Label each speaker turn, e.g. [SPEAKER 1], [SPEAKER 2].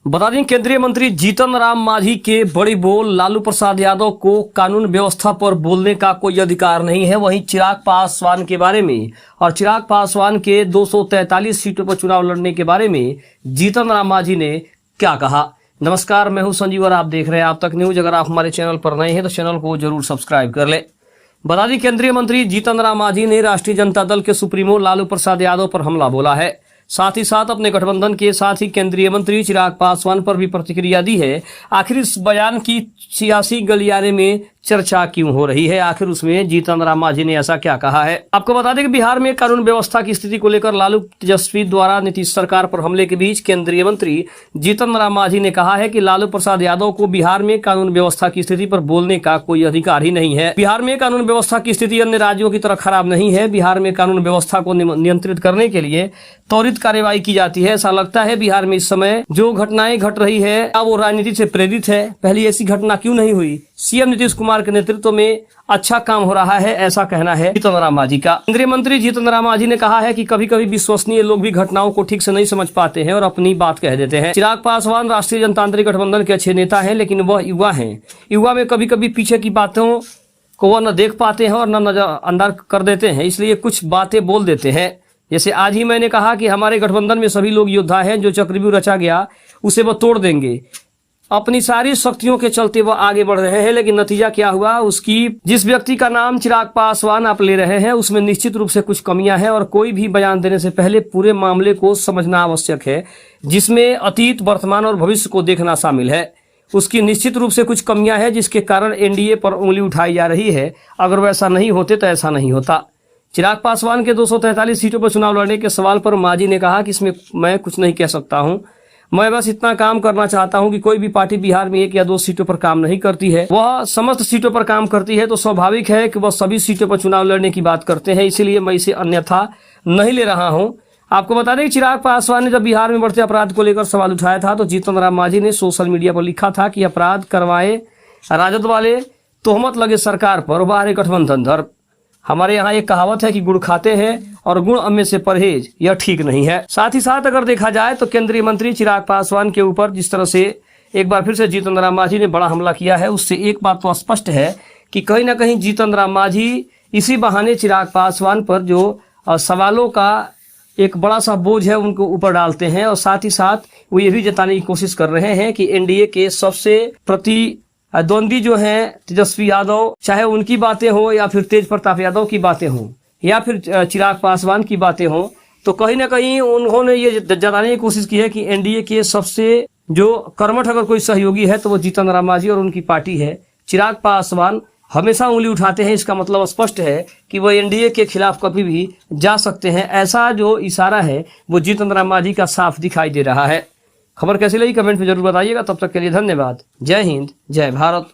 [SPEAKER 1] बता दें, केंद्रीय मंत्री जीतन राम मांझी के बड़ी बोल, लालू प्रसाद यादव को कानून व्यवस्था पर बोलने का कोई अधिकार नहीं है। वहीं चिराग पासवान के बारे में और चिराग पासवान के 243 सीटों पर चुनाव लड़ने के बारे में जीतन राम मांझी ने क्या कहा। नमस्कार, मैं हूं संजीव और आप देख रहे हैं आप तक न्यूज। अगर आप हमारे चैनल पर नए हैं तो चैनल को जरूर सब्सक्राइब कर ले। बता दें, केंद्रीय मंत्री जीतन राम मांझी ने राष्ट्रीय जनता दल के सुप्रीमो लालू प्रसाद यादव पर हमला बोला है। साथ ही साथ अपने गठबंधन के साथ ही केंद्रीय मंत्री चिराग पासवान पर भी प्रतिक्रिया दी है। आखिर इस बयान की सियासी गलियारे में चर्चा क्यों हो रही है, आखिर उसमें जीतन राम मांझी ने ऐसा क्या कहा है। आपको बता दें कि बिहार में कानून व्यवस्था की स्थिति को लेकर लालू तेजस्वी द्वारा नीतीश सरकार पर हमले के बीच केंद्रीय मंत्री जीतन राम मांझी ने कहा है कि लालू प्रसाद यादव को बिहार में कानून व्यवस्था की स्थिति पर बोलने का कोई अधिकार ही नहीं है। बिहार में कानून व्यवस्था की स्थिति अन्य राज्यों की तरह खराब नहीं है। बिहार में कानून व्यवस्था को नियंत्रित करने के लिए त्वरित कार्यवाही की जाती है। ऐसा लगता है बिहार में इस समय जो घटनाएं घट रही है वो राजनीति से प्रेरित है। पहले ऐसी घटना क्यों नहीं हुई। सीएम नीतीश कुमार के नेतृत्व में अच्छा काम हो रहा है, ऐसा कहना है जीतन राम मांझी का। केंद्रीय मंत्री जीतन राम मांझी ने कहा है कि कभी कभी विश्वसनीय लोग भी घटनाओं को ठीक से नहीं समझ पाते हैं और अपनी बात कह देते हैं। चिराग पासवान राष्ट्रीय जनतांत्रिक गठबंधन के अच्छे नेता हैं, लेकिन वह युवा हैं। युवा में कभी कभी पीछे की बातों को वह न देख पाते हैं और न नजरअंदाज कर देते हैं, इसलिए कुछ बातें बोल देते हैं। जैसे आज ही मैंने कहा कि हमारे गठबंधन में सभी लोग योद्धा हैं, जो चक्रव्यूह रचा गया उसे वह तोड़ देंगे। अपनी सारी शक्तियों के चलते वह आगे बढ़ रहे हैं, लेकिन नतीजा क्या हुआ, उसकी जिस व्यक्ति का नाम चिराग पासवान आप ले रहे हैं उसमें निश्चित रूप से कुछ कमियां हैं और कोई भी बयान देने से पहले पूरे मामले को समझना आवश्यक है, जिसमें अतीत, वर्तमान और भविष्य को देखना शामिल है। उसकी निश्चित रूप से कुछ कमियां हैं जिसके कारण एनडीए पर उंगली उठाई जा रही है। अगर वैसा नहीं होते तो ऐसा नहीं होता। चिराग पासवान के 243 सीटों पर चुनाव लड़ने के सवाल पर मांझी ने कहा कि इसमें मैं कुछ नहीं कह सकता हूं। मैं बस इतना काम करना चाहता हूं कि कोई भी पार्टी बिहार में 1 या 2 सीटों पर काम नहीं करती है, वह समस्त सीटों पर काम करती है, तो स्वाभाविक है कि वह सभी सीटों पर चुनाव लड़ने की बात करते हैं। इसीलिए मैं इसे अन्यथा नहीं ले रहा हूं। आपको बता दें कि चिराग पासवान ने जब बिहार में बढ़ते अपराध को लेकर सवाल उठाया था तो जीतन राम मांझी ने सोशल मीडिया पर लिखा था कि अपराध करवाए राजद वाले, तोहमत लगे सरकार पर, बाहर गठबंधन धर्म। हमारे यहाँ एक कहावत है कि गुड़ खाते हैं और गुण अम्मे से परहेज, यह ठीक नहीं है। साथ ही साथ अगर देखा जाए तो केंद्रीय मंत्री चिराग पासवान के ऊपर जिस तरह से एक बार फिर से जीतन राम मांझी ने बड़ा हमला किया है, उससे एक बात तो स्पष्ट है कि कहीं ना कहीं जीतन राम मांझी इसी बहाने चिराग पासवान पर जो सवालों का एक बड़ा सा बोझ है उनको ऊपर डालते हैं, और साथ ही साथ वो ये भी जताने की कोशिश कर रहे हैं कि एनडीए के सबसे प्रतिद्वंदी जो हैं तेजस्वी यादव, चाहे उनकी बातें हो या फिर तेज प्रताप यादव की बातें हों या फिर चिराग पासवान की बातें हों, तो कहीं ना कहीं उन्होंने ये जताने की कोशिश की है कि एनडीए के सबसे जो कर्मठ अगर कोई सहयोगी है तो वो जीतन राम मांझी और उनकी पार्टी है। चिराग पासवान हमेशा उंगली उठाते हैं, इसका मतलब स्पष्ट है कि वो एनडीए के खिलाफ कभी भी जा सकते हैं। ऐसा जो इशारा है वो जीतन राम मांझी का साफ दिखाई दे रहा है। खबर कैसी लगी कमेंट में जरूर बताइएगा। तब तक के लिए धन्यवाद। जय हिंद, जय भारत।